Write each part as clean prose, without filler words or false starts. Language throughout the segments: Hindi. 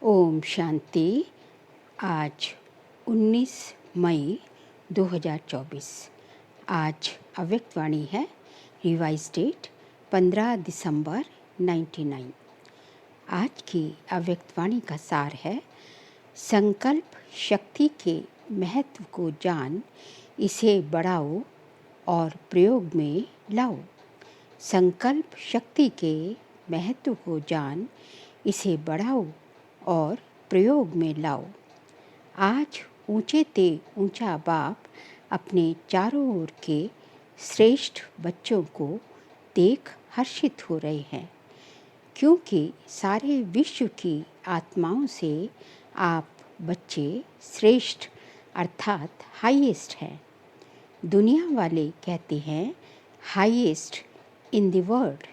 ओम शांति। आज 19 मई 2024। आज अव्यक्त वाणी है। रिवाइज डेट 15 दिसंबर 99। आज की अव्यक्त वाणी का सार है, संकल्प शक्ति के महत्व को जान इसे बढ़ाओ और प्रयोग में लाओ। संकल्प शक्ति के महत्व को जान इसे बढ़ाओ और प्रयोग में लाओ। आज ऊंचे ते ऊंचा बाप अपने चारों ओर के श्रेष्ठ बच्चों को देख हर्षित हो रहे हैं, क्योंकि सारे विश्व की आत्माओं से आप बच्चे श्रेष्ठ अर्थात हाईएस्ट हैं। दुनिया वाले कहते हैं हाईएस्ट इन द वर्ल्ड,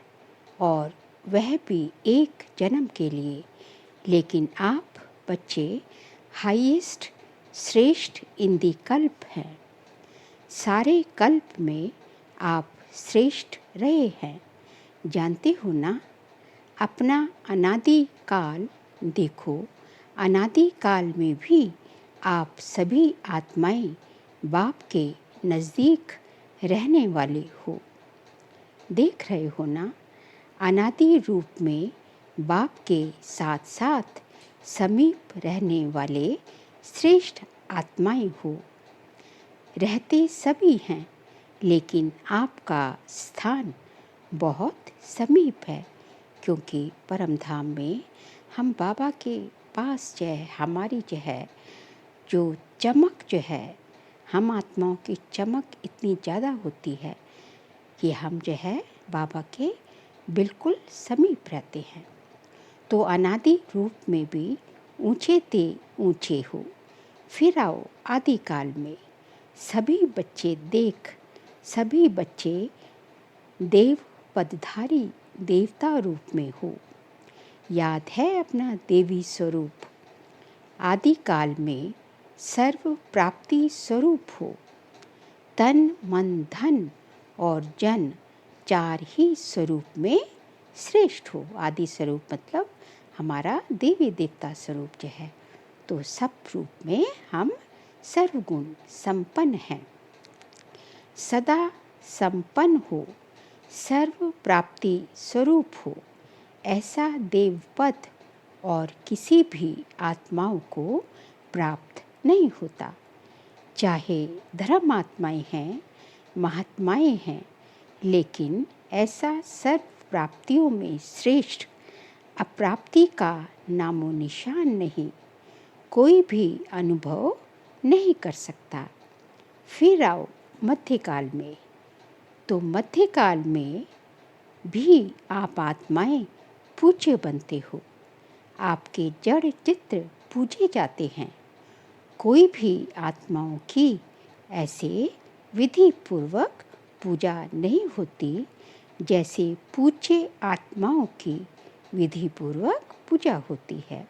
और वह भी एक जन्म के लिए, लेकिन आप बच्चे हाईएस्ट श्रेष्ठ इन दी कल्प हैं। सारे कल्प में आप श्रेष्ठ रहे हैं। जानते हो ना, अपना अनादि काल देखो। अनादि काल में भी आप सभी आत्माएं बाप के नज़दीक रहने वाले हो। देख रहे हो ना, अनादि रूप में बाप के साथ साथ समीप रहने वाले श्रेष्ठ आत्माएं हो। रहते सभी हैं, लेकिन आपका स्थान बहुत समीप है, क्योंकि परम धाम में हम बाबा के पास हमारी जो चमक हम आत्माओं की चमक इतनी ज़्यादा होती है कि हम बाबा के बिल्कुल समीप रहते हैं। तो अनादि रूप में भी ऊंचे ते ऊंचे हो। फिर आओ आदि काल में सभी बच्चे देव पदधारी देवता रूप में हो। याद है अपना देवी स्वरूप। आदि काल में सर्व प्राप्ति स्वरूप हो। तन मन धन और जन चार ही स्वरूप में श्रेष्ठ हो। आदि स्वरूप मतलब हमारा देवी देवता स्वरूप तो सब रूप में हम सर्वगुण संपन्न हैं। सदा संपन्न हो, सर्व प्राप्ति स्वरूप हो। ऐसा देव पद और किसी भी आत्माओं को प्राप्त नहीं होता। चाहे धर्म आत्माएं हैं, महात्माएं हैं, लेकिन ऐसा सर्व प्राप्तियों में श्रेष्ठ अप्राप्ति का नामो निशान नहीं, कोई भी अनुभव नहीं कर सकता। फिर आओ मध्यकाल में। तो मध्यकाल में भी आप आत्माएं पूज्य बनते हो। आपके जड़ चित्र पूजे जाते हैं। कोई भी आत्माओं की ऐसे विधि पूर्वक पूजा नहीं होती जैसे पूज्य आत्माओं की विधि पूर्वक पूजा होती है।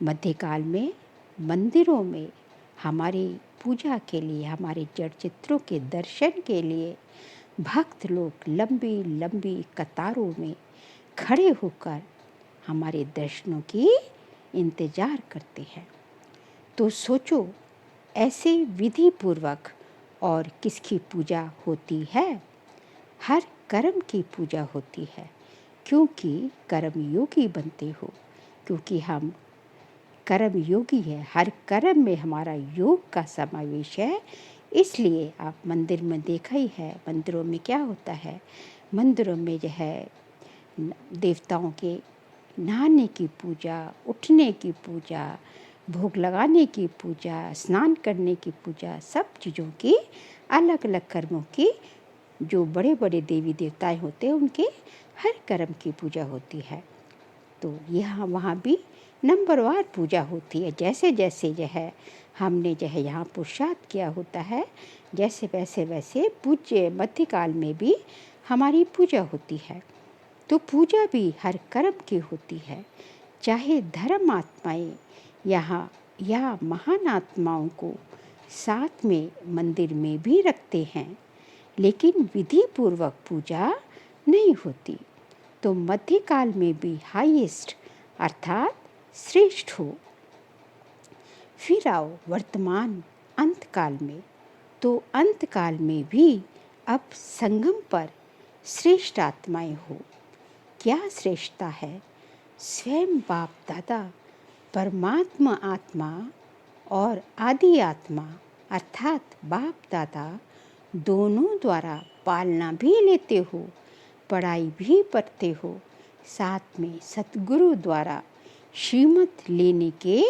मध्यकाल में मंदिरों में हमारी पूजा के लिए, हमारे जड़ चित्रों के दर्शन के लिए भक्त लोग लंबी लंबी कतारों में खड़े होकर हमारे दर्शनों की इंतजार करते हैं। तो सोचो, ऐसे विधि पूर्वक और किसकी पूजा होती है? हर कर्म की पूजा होती है, क्योंकि कर्म योगी बनते हो। क्योंकि हम कर्म योगी है, हर कर्म में हमारा योग का समावेश है। इसलिए आप मंदिर में देखा ही है, मंदिरों में क्या होता है। मंदिरों में देवताओं के नहाने की पूजा, उठने की पूजा, भोग लगाने की पूजा, स्नान करने की पूजा, सब चीज़ों की अलग अलग कर्मों की, जो बड़े बड़े देवी देवताएं होते हैं उनके हर कर्म की पूजा होती है। तो यहाँ वहाँ भी नंबरवार पूजा होती है। जैसे जैसे हमने यहाँ पुरुषार्थ किया होता है, जैसे वैसे पूज्य मध्यकाल में भी हमारी पूजा होती है। तो पूजा भी हर कर्म की होती है। चाहे धर्म आत्माएं यहाँ या महान आत्माओं को साथ में मंदिर में भी रखते हैं, लेकिन विधि पूर्वक पूजा नहीं होती। तो मध्यकाल में भी हाईएस्ट अर्थात श्रेष्ठ हो। फिर आओ वर्तमान अंतकाल में, तो अंतकाल में भी अब संगम पर श्रेष्ठ आत्माएं हो। क्या श्रेष्ठता है? स्वयं बाप दादा परमात्मा आत्मा और आदि आत्मा अर्थात बाप दादा दोनों द्वारा पालना भी लेते हो, पढ़ाई भी पढ़ते हो, साथ में सतगुरु द्वारा श्रीमत लेने के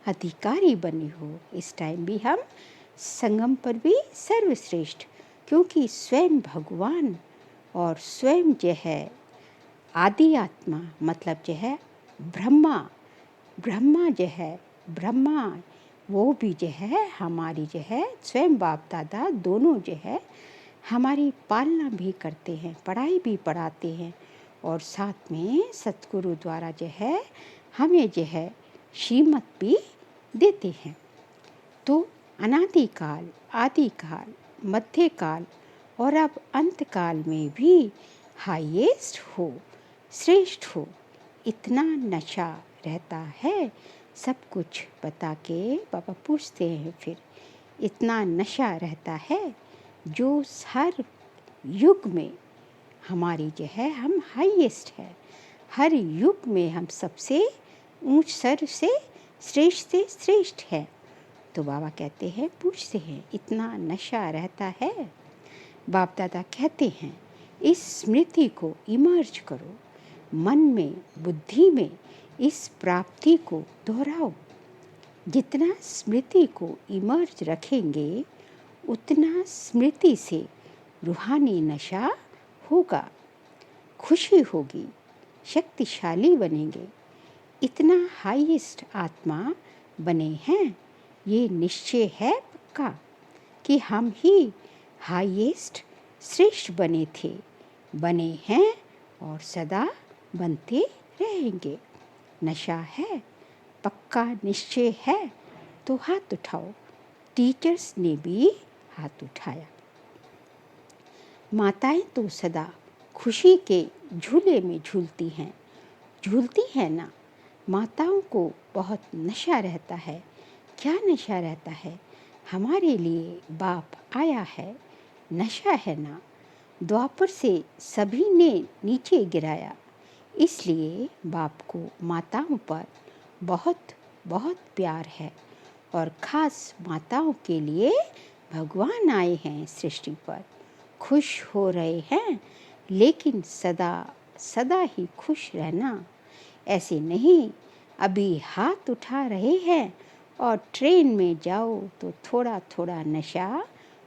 अधिकारी बने हो। इस टाइम भी हम संगम पर भी सर्वश्रेष्ठ, क्योंकि स्वयं भगवान और स्वयं जो है आदि आत्मा, मतलब जो है ब्रह्मा जो है ब्रह्मा, वो भी जो है हमारी जो है स्वयं बाप दादा दोनों जो है हमारी पालना भी करते हैं, पढ़ाई भी पढ़ाते हैं, और साथ में सतगुरु द्वारा जो है हमें जो है श्रीमत भी देते हैं। तो अनादिकाल, आदिकाल, मध्यकाल और अब अंतकाल में भी हाईएस्ट हो, श्रेष्ठ हो, इतना नशा रहता है। सब कुछ बता के बाबा पूछते हैं फिर, इतना नशा रहता है जो हर युग में हमारी जो है हम हाईएस्ट है, हर युग में हम सबसे ऊंच सर से श्रेष्ठ है। तो बाबा कहते हैं, पूछते हैं, इतना नशा रहता है। बाप दादा कहते हैं, इस स्मृति को इमर्ज करो, मन में बुद्धि में इस प्राप्ति को दोहराओ। जितना स्मृति को इमर्ज रखेंगे उतना स्मृति से रूहानी नशा होगा, खुशी होगी, शक्तिशाली बनेंगे। इतना हाईएस्ट आत्मा बने हैं, ये निश्चय है पक्का कि हम ही हाईएस्ट श्रेष्ठ बने हैं और सदा बनते रहेंगे। नशा है, पक्का निश्चय है, तो हाथ उठाओ। टीचर्स ने भी हाथ उठाया। माताएं तो सदा खुशी के झूले में झूलती हैं ना। माताओं को बहुत नशा रहता है। क्या नशा रहता है? हमारे लिए बाप आया है, नशा है ना। द्वापर से सभी ने नीचे गिराया, इसलिए बाप को माताओं पर बहुत बहुत प्यार है, और ख़ास माताओं के लिए भगवान आए हैं सृष्टि पर। खुश हो रहे हैं, लेकिन सदा सदा ही खुश रहना। ऐसे नहीं अभी हाथ उठा रहे हैं और ट्रेन में जाओ तो थोड़ा थोड़ा नशा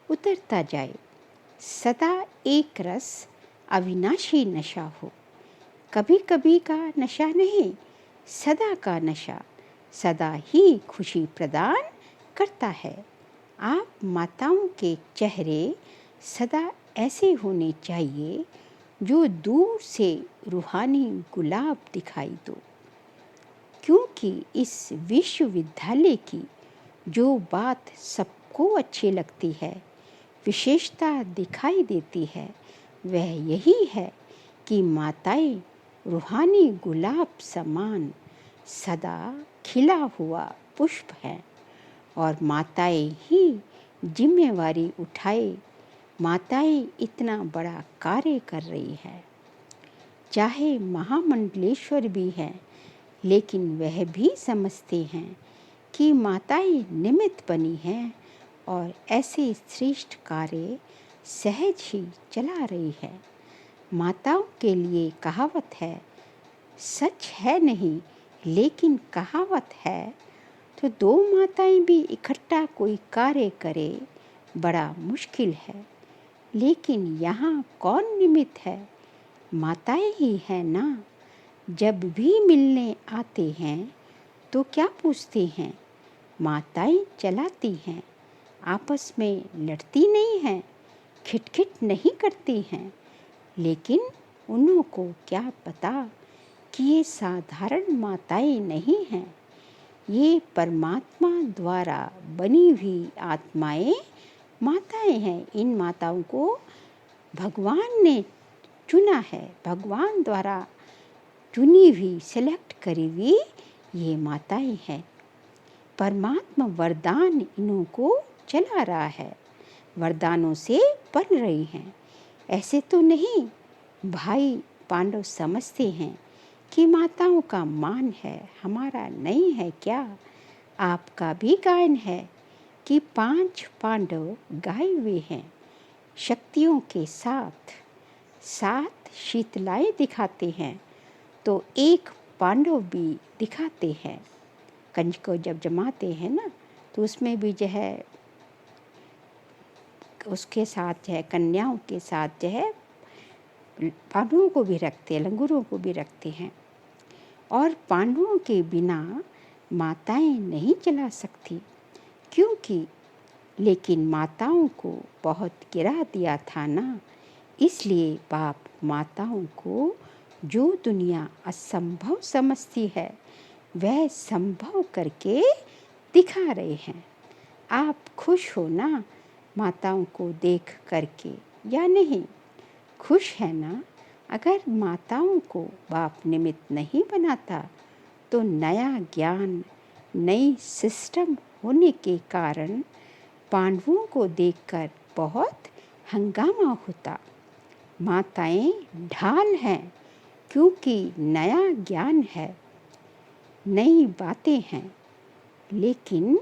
उतरता जाए। सदा एक रस अविनाशी नशा हो, कभी कभी का नशा नहीं, सदा का नशा सदा ही खुशी प्रदान करता है। आप माताओं के चेहरे सदा ऐसे होने चाहिए जो दूर से रूहानी गुलाब दिखाई दो, क्योंकि इस विश्वविद्यालय की जो बात सबको अच्छी लगती है, विशेषता दिखाई देती है, वह यही है कि माताएं रूहानी गुलाब समान सदा खिला हुआ पुष्प हैं, और माताएं ही जिम्मेवारी उठाए। माताएं इतना बड़ा कार्य कर रही है। चाहे महामंडलेश्वर भी हैं, लेकिन वह भी समझते हैं कि माताएं निमित्त बनी हैं और ऐसे श्रेष्ठ कार्य सहज ही चला रही है। माताओं के लिए कहावत है, सच है नहीं लेकिन कहावत है। तो दो माताएं भी इकट्ठा कोई कार्य करे बड़ा मुश्किल है, लेकिन यहाँ कौन निमित्त है? माताएं ही है ना। जब भी मिलने आते हैं तो क्या पूछते हैं? माताएं चलाती हैं, आपस में लड़ती नहीं हैं, खिटखिट नहीं करती हैं। लेकिन उन्हों को क्या पता कि ये साधारण माताएं नहीं हैं, ये परमात्मा द्वारा बनी हुई आत्माएं माताएं हैं। इन माताओं को भगवान ने चुना है, भगवान द्वारा चुनी हुई, सेलेक्ट करी हुई ये माताएं हैं। परमात्मा वरदान इन्हों को चला रहा है, वरदानों से पल रही हैं। ऐसे तो नहीं भाई पांडव समझते हैं कि माताओं का मान है, हमारा नहीं है क्या? आपका भी गायन है कि 5 पांडव गाए हुए हैं शक्तियों के साथ, 7 शीतलाएं दिखाते हैं, तो एक पांडव भी दिखाते हैं। कंज को जब जमाते हैं ना, तो उसमें भी जो है उसके साथ जो है कन्याओं के साथ जो है पांडवों को भी रखते हैं, लंगूरों को भी रखते हैं। और पांडवों के बिना माताएं नहीं चला सकती, क्योंकि लेकिन माताओं को बहुत गिरा दिया था ना, इसलिए बाप माताओं को जो दुनिया असंभव समझती है वह संभव करके दिखा रहे हैं। आप खुश हो ना माताओं को देख करके या नहीं? खुश है ना? अगर माताओं को बाप निमित्त नहीं बनाता तो नया ज्ञान, नई सिस्टम होने के कारण पांडवों को देखकर बहुत हंगामा होता। माताएं ढाल हैं, क्योंकि नया ज्ञान है, नई बातें हैं। लेकिन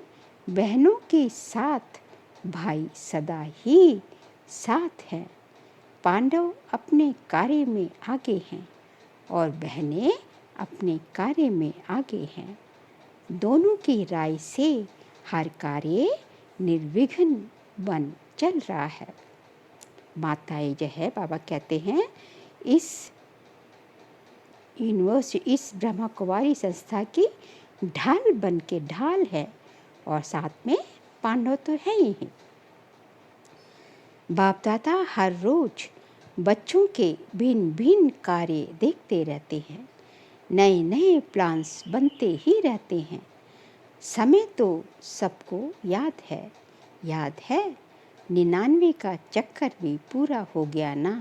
बहनों के साथ भाई सदा ही साथ हैं। पांडव अपने कार्य में आगे हैं और बहनें अपने कार्य में आगे हैं। दोनों की राय से हर कार्य निर्विघ्न बन चल रहा है। माताएं जो है बाबा कहते हैं इस ब्रह्मा कुमारी संस्था की ढाल बन के ढाल है, और साथ में पांडव तो है ही हैं। बाप दादा हर रोज बच्चों के भिन्न भिन्न कार्य देखते रहते हैं, नए नए प्लान्स बनते ही रहते हैं। समय तो सबको याद है 99 का चक्कर भी पूरा हो गया ना।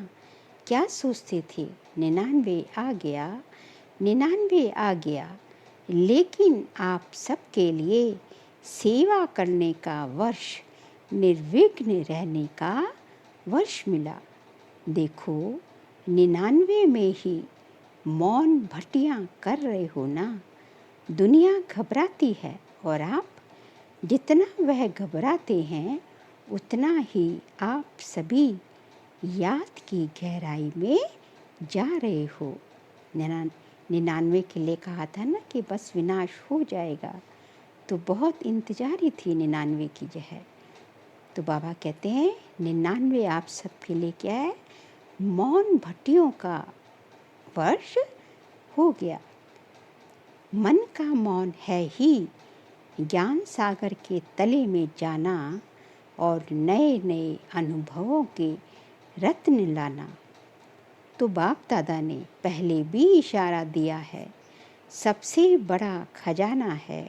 क्या सोचते थे 99 आ गया, 99 आ गया, लेकिन आप सबके लिए सेवा करने का वर्ष, निर्विघ्न रहने का वर्ष मिला। देखो 99 में ही मौन भट्टियाँ कर रहे हो ना। दुनिया घबराती है और आप जितना वह घबराते हैं उतना ही आप सभी याद की गहराई में जा रहे हो। 99 के लिए कहा था ना कि बस विनाश हो जाएगा, तो बहुत इंतजारी थी 99 की जो है। तो बाबा कहते हैं 99 आप सबके लिए क्या है? मौन भट्टियों का वर्ष हो गया। मन का मौन है ही ज्ञान सागर के तले में जाना और नए नए अनुभवों के रत्न लाना। तो बाप दादा ने पहले भी इशारा दिया है, सबसे बड़ा खजाना है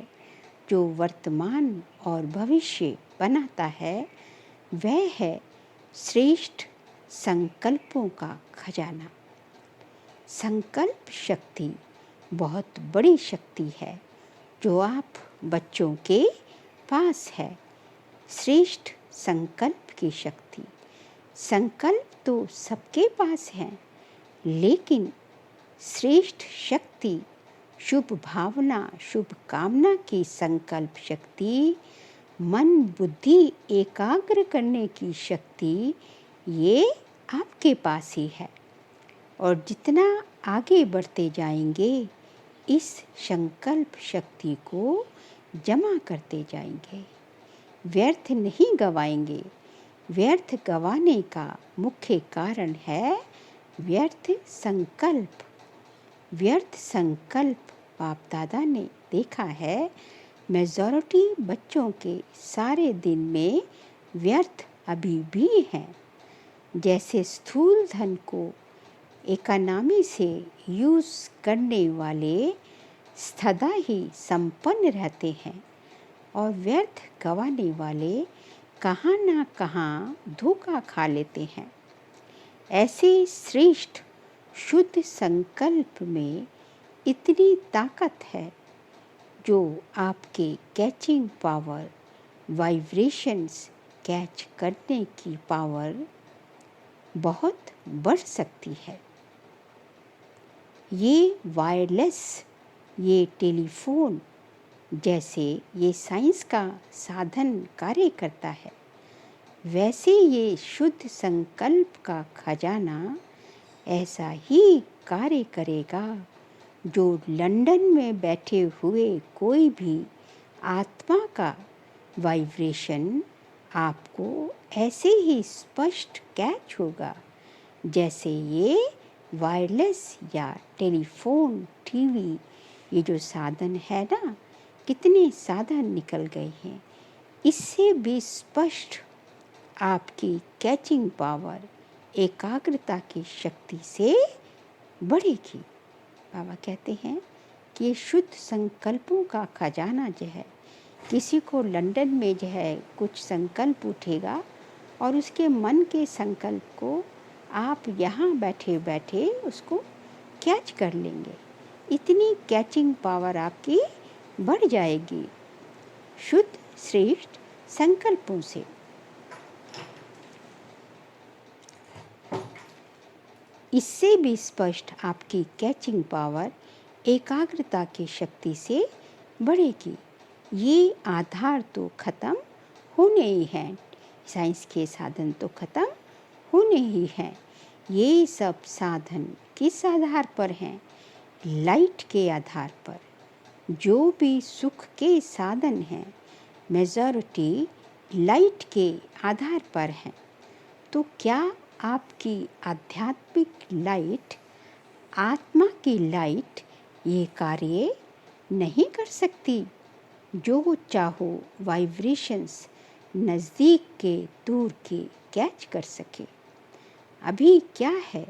जो वर्तमान और भविष्य बनाता है, वह है श्रेष्ठ संकल्पों का खजाना। संकल्प शक्ति बहुत बड़ी शक्ति है जो आप बच्चों के पास है। श्रेष्ठ संकल्प की शक्ति। संकल्प तो सबके पास है, लेकिन श्रेष्ठ शक्ति, शुभ भावना, शुभ कामना की संकल्प शक्ति, मन बुद्धि एकाग्र करने की शक्ति, ये आपके पास ही है। और जितना आगे बढ़ते जाएंगे इस संकल्प शक्ति को जमा करते जाएंगे, व्यर्थ नहीं गवाएंगे। व्यर्थ गवाने का मुख्य कारण है व्यर्थ संकल्प। व्यर्थ संकल्प बाप दादा ने देखा है, मेजॉरिटी बच्चों के सारे दिन में व्यर्थ अभी भी हैं। जैसे स्थूल धन को इकोनॉमी से यूज़ करने वाले सदा ही संपन्न रहते हैं, और व्यर्थ गंवाने वाले कहाँ ना कहाँ धोखा खा लेते हैं। ऐसे श्रेष्ठ शुद्ध संकल्प में इतनी ताकत है जो आपके कैचिंग पावर, वाइब्रेशंस कैच करने की पावर बहुत बढ़ सकती है। ये वायरलेस, ये टेलीफोन जैसे ये साइंस का साधन कार्य करता है, वैसे ये शुद्ध संकल्प का खजाना ऐसा ही कार्य करेगा। जो लंदन में बैठे हुए कोई भी आत्मा का वाइब्रेशन आपको ऐसे ही स्पष्ट कैच होगा जैसे ये वायरलेस या टेलीफोन, टीवी, ये जो साधन है ना, कितने साधन निकल गए हैं, इससे भी स्पष्ट आपकी कैचिंग पावर एकाग्रता की शक्ति से बढ़ेगी। बाबा कहते हैं कि ये शुद्ध संकल्पों का खजाना जो है, किसी को लंदन में जो है कुछ संकल्प उठेगा और उसके मन के संकल्प को आप यहाँ बैठे बैठे उसको कैच कर लेंगे। इतनी कैचिंग पावर आपकी बढ़ जाएगी शुद्ध श्रेष्ठ संकल्पों से। इससे भी स्पष्ट आपकी कैचिंग पावर एकाग्रता की शक्ति से बढ़ेगी। ये आधार तो खत्म होने ही हैं, साइंस के साधन तो खत्म होने ही हैं। ये सब साधन किस आधार पर हैं? लाइट के आधार पर। जो भी सुख के साधन हैं, मेजॉरिटी लाइट के आधार पर हैं। तो क्या आपकी आध्यात्मिक लाइट, आत्मा की लाइट ये कार्य नहीं कर सकती? जो चाहो वाइब्रेशंस नज़दीक के दूर के कैच कर सके। अभी क्या है,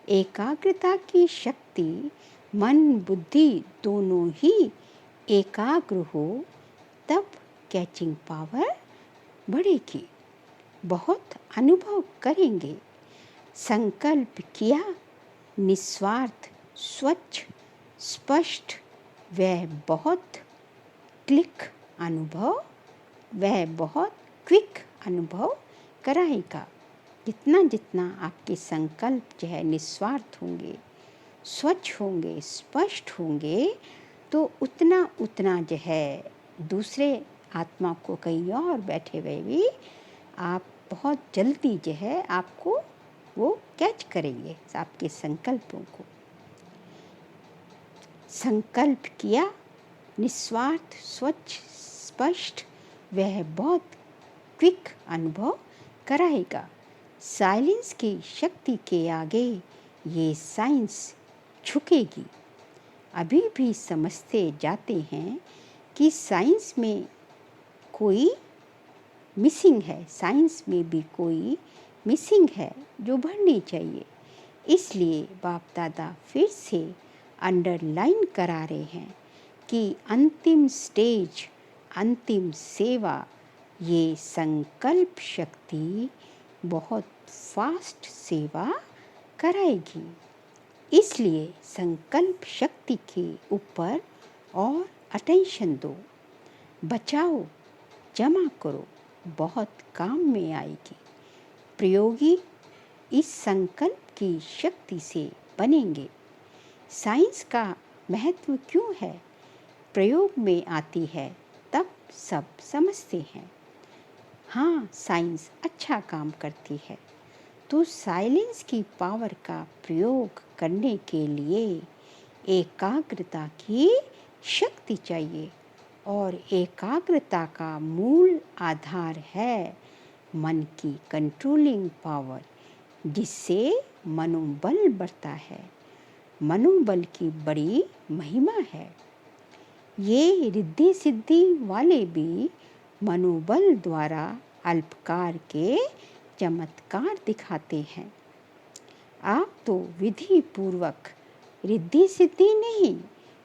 एकाग्रता की शक्ति, मन बुद्धि दोनों ही एकाग्र हो तब कैचिंग पावर बढ़ेगी। बहुत अनुभव करेंगे। संकल्प किया, निस्वार्थ, स्वच्छ, स्पष्ट, वह बहुत क्लिक अनुभव, वह बहुत क्विक अनुभव कराएगा। जितना जितना आपके संकल्प जो है निस्वार्थ होंगे, स्वच्छ होंगे, स्पष्ट होंगे, तो उतना उतना जो है दूसरे आत्मा को कहीं और बैठे हुए भी आप बहुत जल्दी जो है आपको वो कैच करेंगे आपके संकल्पों को। संकल्प किया, निस्वार्थ, स्वच्छ, स्पष्ट, वह बहुत क्विक अनुभव कराएगा। साइलेंस की शक्ति के आगे ये साइंस झुकेगी। अभी भी समझते जाते हैं कि साइंस में कोई मिसिंग है, साइंस में भी कोई मिसिंग है जो भरनी चाहिए। इसलिए बाप दादा फिर से अंडरलाइन करा रहे हैं कि अंतिम स्टेज, अंतिम सेवा, ये संकल्प शक्ति बहुत फास्ट सेवा कराएगी। इसलिए संकल्प शक्ति के ऊपर और अटेंशन दो, बचाओ, जमा करो, बहुत काम में आएगी। प्रयोगी इस संकल्प की शक्ति से बनेंगे। साइंस का महत्व क्यों है? प्रयोग में आती है तब सब समझते हैं। हाँ, साइंस अच्छा काम करती है, तो साइलेंस की पावर का प्रयोग करने के लिए एकाग्रता की शक्ति चाहिए, और एकाग्रता का मूल आधार है मन की कंट्रोलिंग पावर, जिससे मनोबल बढ़ता है। मनोबल की बड़ी महिमा है। ये रिद्धि सिद्धि वाले भी मनोबल द्वारा अल्पकार के चमत्कार दिखाते हैं। आप तो विधि पूर्वक, रिद्धि सिद्धि नहीं,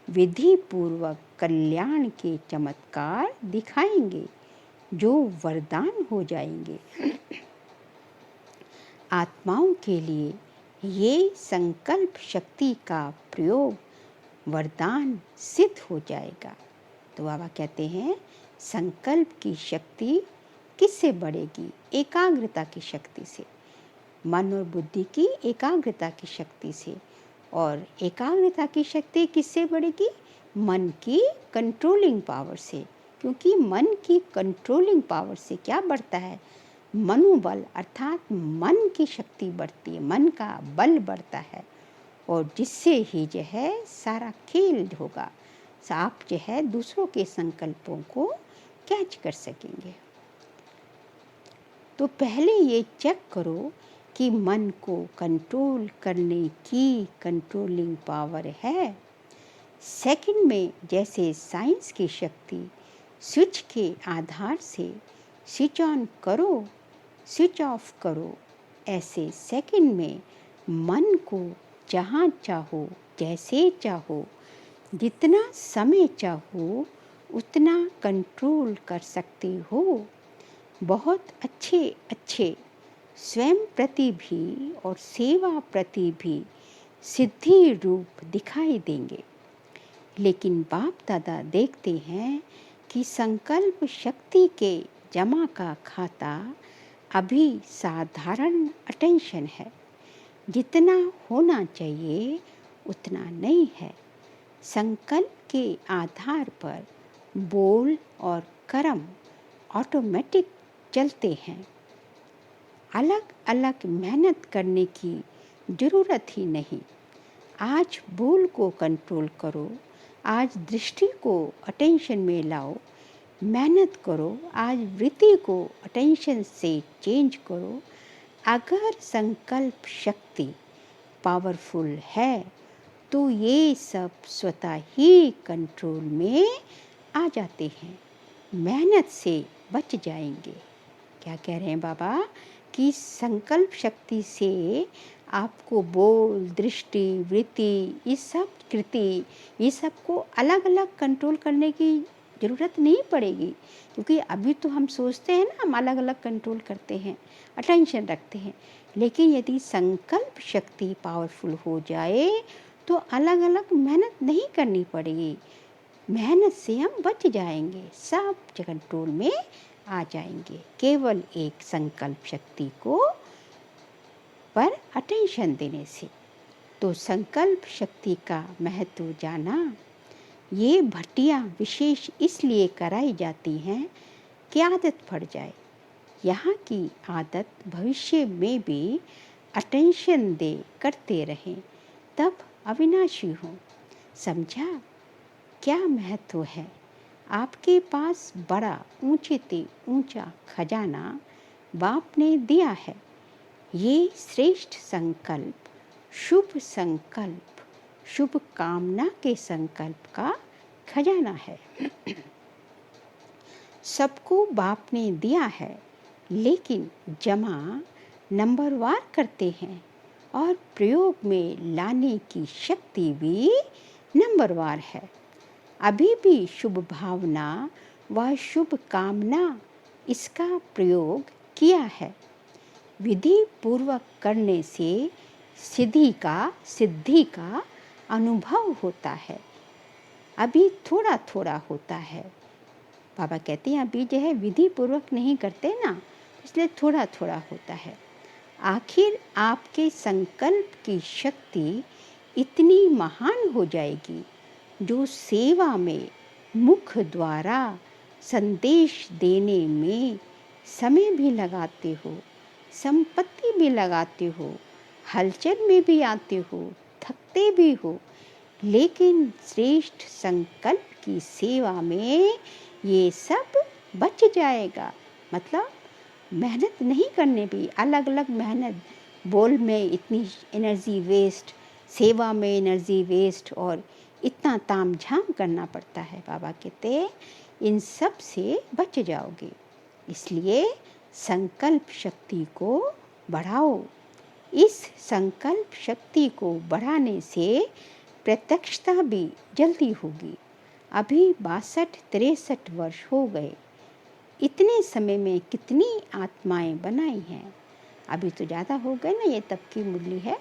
विधि पूर्वक कल्याण के चमत्कार दिखाएंगे जो वरदान हो जाएंगे। आत्माओं के लिए ये संकल्प शक्ति का प्रयोग वरदान सिद्ध हो जाएगा। तो बाबा कहते हैं संकल्प की शक्ति किससे बढ़ेगी? एकाग्रता की शक्ति से, मन और बुद्धि की एकाग्रता की शक्ति से। और एकाग्रता की शक्ति किससे बढ़ेगी? मन की कंट्रोलिंग पावर से, क्योंकि मन की कंट्रोलिंग पावर से क्या बढ़ता है? मनोबल, अर्थात मन की शक्ति बढ़ती है, मन का बल बढ़ता है, और जिससे ही जो है सारा खेल होगा, आप जो है दूसरों के संकल्पों को कैच कर सकेंगे। तो पहले ये चेक करो कि मन को कंट्रोल करने की कंट्रोलिंग पावर है। सेकंड में जैसे साइंस की शक्ति स्विच के आधार से स्विच ऑन करो, स्विच ऑफ करो, ऐसे सेकंड में मन को जहाँ चाहो, जैसे चाहो, जितना समय चाहो उतना कंट्रोल कर सकते हो। बहुत अच्छे अच्छे स्वयं प्रति भी और सेवा प्रति भी सिद्धि रूप दिखाई देंगे। लेकिन बाप दादा देखते हैं कि संकल्प शक्ति के जमा का खाता अभी साधारण अटेंशन है, जितना होना चाहिए उतना नहीं है। संकल्प के आधार पर बोल और कर्म ऑटोमेटिक चलते हैं। अलग अलग मेहनत करने की ज़रूरत ही नहीं। आज बोल को कंट्रोल करो, आज दृष्टि को अटेंशन में लाओ, मेहनत करो, आज वृत्ति को अटेंशन से चेंज करो। अगर संकल्प शक्ति पावरफुल है तो ये सब स्वतः ही कंट्रोल में आ जाते हैं, मेहनत से बच जाएंगे। क्या कह रहे हैं बाबा? कि संकल्प शक्ति से आपको बोल, दृष्टि, वृत्ति, ये सब कृति, ये सब को अलग अलग कंट्रोल करने की ज़रूरत नहीं पड़ेगी, क्योंकि अभी तो हम सोचते हैं ना, हम अलग अलग कंट्रोल करते हैं, अटेंशन रखते हैं। लेकिन यदि संकल्प शक्ति पावरफुल हो जाए तो अलग अलग मेहनत नहीं करनी पड़ेगी, मेहनत से हम बच जाएंगे, सब कंट्रोल में आ जाएंगे, केवल एक संकल्प शक्ति को पर अटेंशन देने से। तो संकल्प शक्ति का महत्व जाना। ये भट्टियाँ विशेष इसलिए कराई जाती हैं कि आदत पड़ जाए। यहाँ की आदत भविष्य में भी अटेंशन दे करते रहें, तब अविनाशी हो। समझा क्या महत्व है? आपके पास बड़ा ऊंचे से ऊंचा खजाना बाप ने दिया है। ये श्रेष्ठ संकल्प, शुभ संकल्प, शुभ कामना के संकल्प का खजाना है। सबको बाप ने दिया है, लेकिन जमा नंबरवार करते हैं और प्रयोग में लाने की शक्ति भी नंबरवार है। अभी भी शुभ भावना व शुभ कामना इसका प्रयोग किया है। विधि पूर्वक करने से सिद्धि का अनुभव होता है। अभी थोड़ा थोड़ा होता है। बाबा कहते हैं अभी जो है विधि पूर्वक नहीं करते ना, इसलिए थोड़ा थोड़ा होता है। आखिर आपके संकल्प की शक्ति इतनी महान हो जाएगी जो सेवा में मुख द्वारा संदेश देने में समय भी लगाते हो, संपत्ति भी लगाते हो, हलचल में भी आते हो, थकते भी हो, लेकिन श्रेष्ठ संकल्प की सेवा में ये सब बच जाएगा। मतलब मेहनत नहीं करने भी, अलग अलग मेहनत, बोल में इतनी एनर्जी वेस्ट, सेवा में एनर्जी वेस्ट, और इतना तामझाम करना पड़ता है। बाबा कहते इन सब से बच जाओगे। इसलिए संकल्प शक्ति को बढ़ाओ। इस संकल्प शक्ति को बढ़ाने से प्रत्यक्षता भी जल्दी होगी। अभी 62-63 वर्ष हो गए। इतने समय में कितनी आत्माएं बनाई हैं। अभी तो ज़्यादा हो गए ना, ये तब की मूल्य है।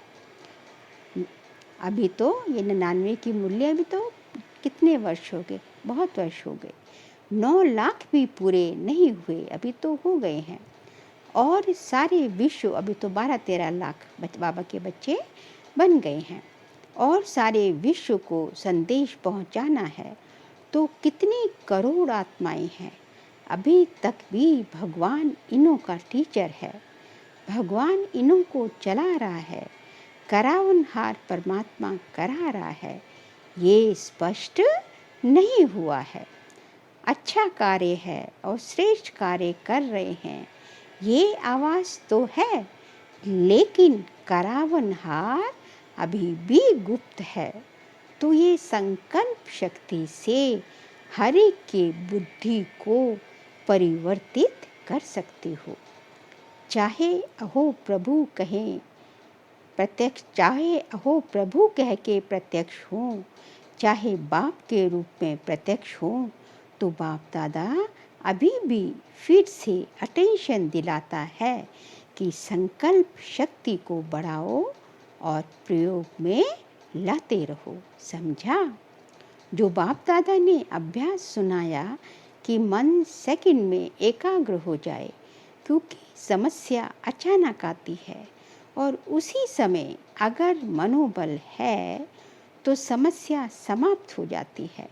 अभी तो ये 99 की मूल्य अभी तो कितने वर्ष हो गए? बहुत वर्ष हो गए। 9 लाख भी पूरे नहीं हुए, अभी तो हो गए हैं। और सारे विश्व, अभी तो 12-13 लाख बाबा के बच्चे बन गए हैं और सारे विश्व को संदेश पहुंचाना है। तो कितनी करोड़ आत्माएं हैं। अभी तक भी भगवान इन्हों का टीचर है, भगवान इन्हों को चला रहा है, करावनहार परमात्मा करा रहा है। ये स्पष्ट नहीं हुआ है। अच्छा कार्य है और श्रेष्ठ कार्य कर रहे हैं, ये आवाज़ तो है, लेकिन करावनहार अभी भी गुप्त है। तो ये संकल्प शक्ति से हर एक के बुद्धि को परिवर्तित कर सकते हो। चाहे अहो प्रभु कहें प्रत्यक्ष, चाहे अहो प्रभु कह के प्रत्यक्ष हो, चाहे बाप के रूप में प्रत्यक्ष हो, तो बाप दादा अभी भी फिर से अटेंशन दिलाता है कि संकल्प शक्ति को बढ़ाओ और प्रयोग में लाते रहो। समझा? जो बाप दादा ने अभ्यास सुनाया कि मन सेकंड में एकाग्र हो जाए, क्योंकि समस्या अचानक आती है और उसी समय अगर मनोबल है तो समस्या समाप्त हो जाती है।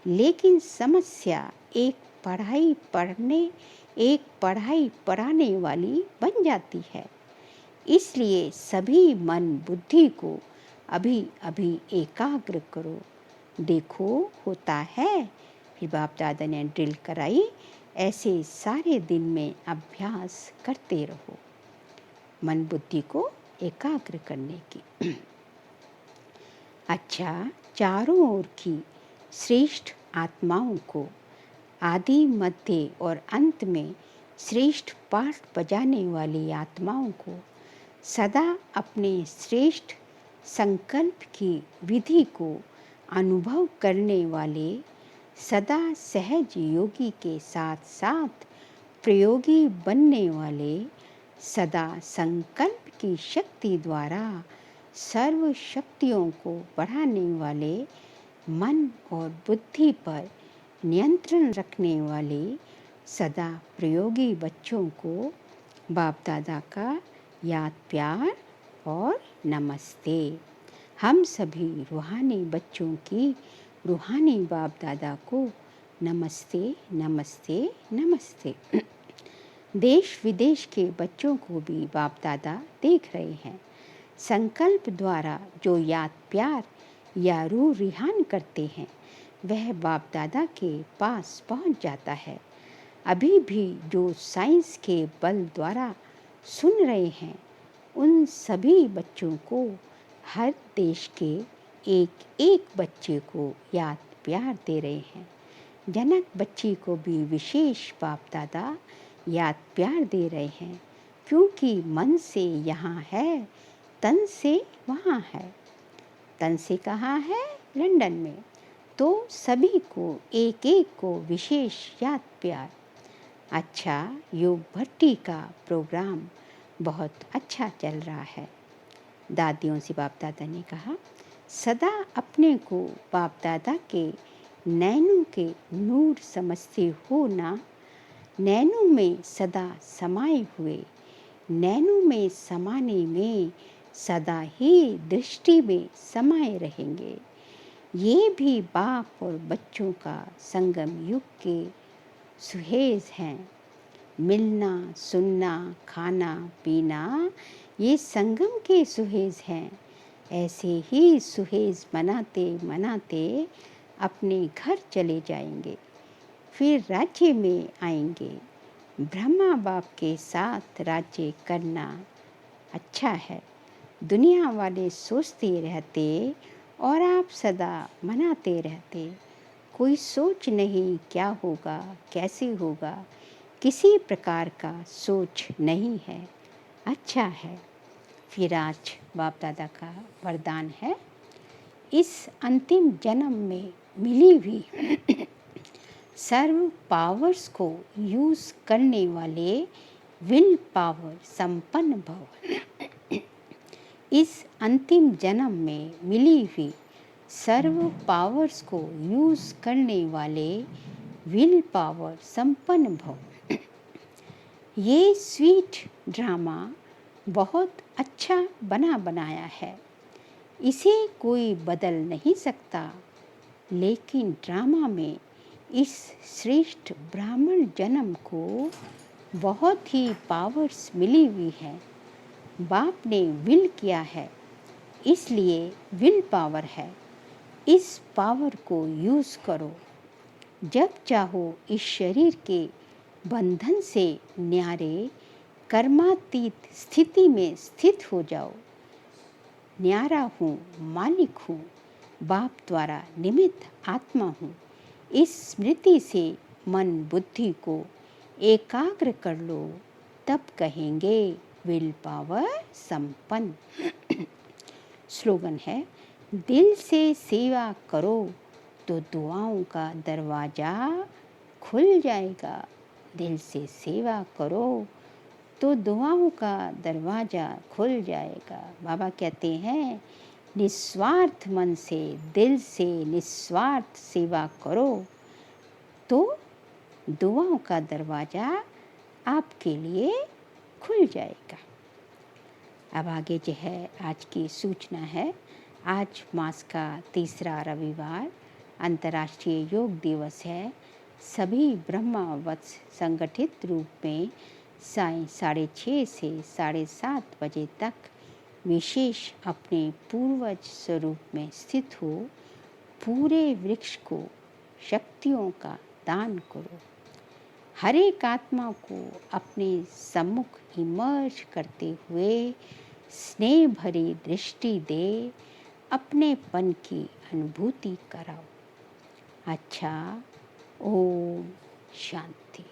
लेकिन समस्या एक पढ़ाई पढ़ाने वाली बन जाती है। इसलिए सभी मन बुद्धि को अभी अभी एकाग्र करो। देखो होता है। फिर बाप दादा ने ड्रिल कराई, ऐसे सारे दिन में अभ्यास करते रहो मन बुद्धि को एकाग्र करने की। अच्छा, चारों ओर की श्रेष्ठ आत्माओं को आदि मध्य और अंत में श्रेष्ठ पाठ बजाने वाली आत्माओं को सदा अपने श्रेष्ठ संकल्प की विधि को अनुभव करने वाले, सदा सहज योगी के साथ साथ प्रयोगी बनने वाले, सदा संकल्प की शक्ति द्वारा सर्व शक्तियों को बढ़ाने वाले, मन और बुद्धि पर नियंत्रण रखने वाले सदा प्रयोगी बच्चों को बाप दादा का याद प्यार और नमस्ते। हम सभी रूहानी बच्चों की रूहानी बाप दादा को नमस्ते नमस्ते नमस्ते। देश विदेश के बच्चों को भी बाप दादा देख रहे हैं। संकल्प द्वारा जो याद प्यार या रूह रिहान करते हैं, वह बाप दादा के पास पहुंच जाता है। अभी भी जो साइंस के बल द्वारा सुन रहे हैं, उन सभी बच्चों को, हर देश के एक एक बच्चे को याद प्यार दे रहे हैं। जनक बच्ची को भी विशेष बाप दादा याद प्यार दे रहे हैं, क्योंकि मन से यहाँ है, तन से वहाँ है। तन से कहाँ है? लंदन में। तो सभी को एक एक को विशेष याद प्यार। अच्छा, योग भट्टी का प्रोग्राम बहुत अच्छा चल रहा है। दादियों से बाप दादा ने कहा, सदा अपने को बाप दादा के नैनों के नूर समझते हो ना। नैनों में सदा समाये हुए, नैनों में समाने में सदा ही दृष्टि में समाये रहेंगे। ये भी बाप और बच्चों का संगम युग के सुहेज हैं। मिलना, सुनना, खाना, पीना, ये संगम के सुहेज हैं। ऐसे ही सुहेज मनाते मनाते अपने घर चले जाएंगे, फिर राज्य में आएंगे। ब्रह्मा बाप के साथ राज्य करना अच्छा है। दुनिया वाले सोचते रहते और आप सदा मनाते रहते। कोई सोच नहीं क्या होगा, कैसे होगा, किसी प्रकार का सोच नहीं है। अच्छा है। फिर आज बाप दादा का वरदान है, इस अंतिम जन्म में मिली हुई सर्व पावर्स को यूज़ करने वाले विल पावर संपन्न भव। इस अंतिम जन्म में मिली हुई सर्व पावर्स को यूज़ करने वाले विल पावर संपन्न भव। ये स्वीट ड्रामा बहुत अच्छा बनाया है, इसे कोई बदल नहीं सकता, लेकिन ड्रामा में इस श्रेष्ठ ब्राह्मण जन्म को बहुत ही पावर्स मिली हुई है। बाप ने विल किया है, इसलिए विल पावर है। इस पावर को यूज़ करो। जब चाहो इस शरीर के बंधन से न्यारे कर्मातीत स्थिति में स्थित हो जाओ। न्यारा हूँ, मालिक हूँ, बाप द्वारा निमित्त आत्मा हूँ। इस स्मृति से मन बुद्धि को एकाग्र कर लो, तब कहेंगे विल पावर संपन्न। स्लोगन है, दिल से सेवा करो तो दुआओं का दरवाज़ा खुल जाएगा। दिल से सेवा करो तो दुआओं का दरवाज़ा खुल जाएगा। बाबा कहते हैं, निस्वार्थ मन से, दिल से निस्वार्थ सेवा करो तो दुआओं का दरवाज़ा आपके लिए खुल जाएगा। अब आगे जो है आज की सूचना है। आज मास का तीसरा रविवार अंतर्राष्ट्रीय योग दिवस है। सभी ब्रह्मवत्स संगठित रूप में साय 6:30 से 7:30 बजे तक विशेष अपने पूर्वज स्वरूप में स्थित हो पूरे वृक्ष को शक्तियों का दान करो। हर एक आत्मा को अपने सम्मुख इमर्ज करते हुए स्नेह भरी दृष्टि दे अपनेपन की अनुभूति कराओ। अच्छा, ओम शांति।